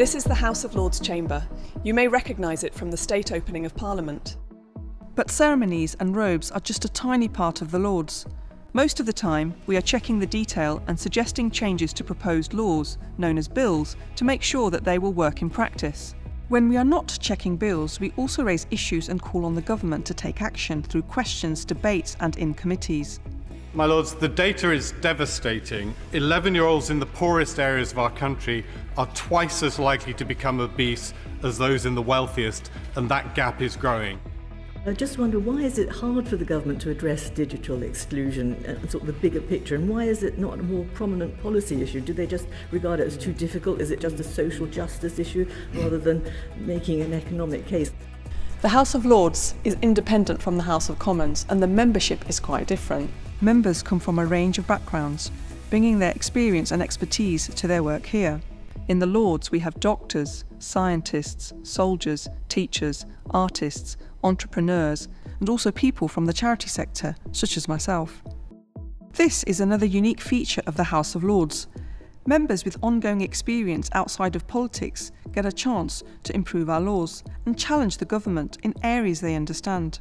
This is the House of Lords chamber. You may recognise it from the state opening of Parliament. But ceremonies and robes are just a tiny part of the Lords. Most of the time, we are checking the detail and suggesting changes to proposed laws, known as bills, to make sure that they will work in practice. When we are not checking bills, we also raise issues and call on the government to take action through questions, debates and in committees. My Lords, the data is devastating. 11-year-olds in the poorest areas of our country are twice as likely to become obese as those in the wealthiest, and that gap is growing. I just wonder, why is it hard for the government to address digital exclusion and sort of the bigger picture, and why is it not a more prominent policy issue? Do they just regard it as too difficult? Is it just a social justice issue rather than making an economic case? The House of Lords is independent from the House of Commons, and the membership is quite different. Members come from a range of backgrounds, bringing their experience and expertise to their work here. In the Lords, we have doctors, scientists, soldiers, teachers, artists, entrepreneurs, and also people from the charity sector, such as myself. This is another unique feature of the House of Lords. Members with ongoing experience outside of politics get a chance to improve our laws and challenge the government in areas they understand.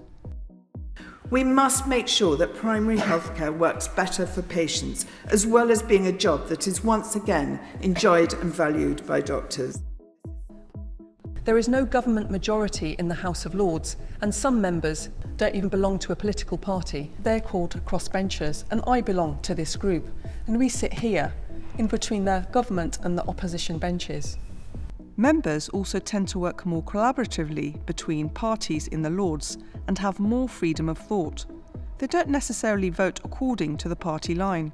We must make sure that primary healthcare works better for patients, as well as being a job that is once again enjoyed and valued by doctors. There is no government majority in the House of Lords, and some members don't even belong to a political party. They're called crossbenchers, and I belong to this group. And we sit here, in between the government and the opposition benches. Members also tend to work more collaboratively between parties in the Lords and have more freedom of thought. They don't necessarily vote according to the party line.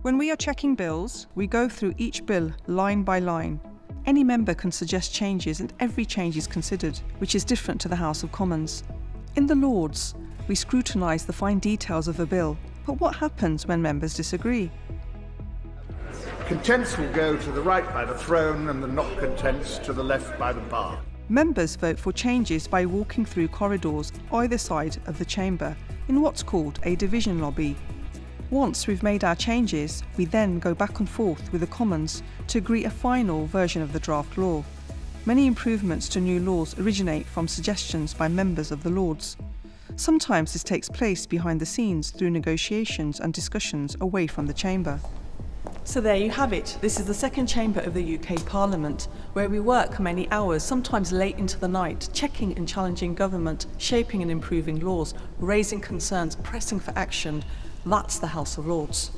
When we are checking bills, we go through each bill line by line. Any member can suggest changes and every change is considered, which is different to the House of Commons. In the Lords, we scrutinise the fine details of a bill, but what happens when members disagree? Contents will go to the right by the throne and the not contents to the left by the bar. Members vote for changes by walking through corridors either side of the chamber in what's called a division lobby. Once we've made our changes, we then go back and forth with the Commons to agree a final version of the draft law. Many improvements to new laws originate from suggestions by members of the Lords. Sometimes this takes place behind the scenes through negotiations and discussions away from the chamber. So there you have it. This is the second chamber of the UK Parliament, where we work many hours, sometimes late into the night, checking and challenging government, shaping and improving laws, raising concerns, pressing for action. That's the House of Lords.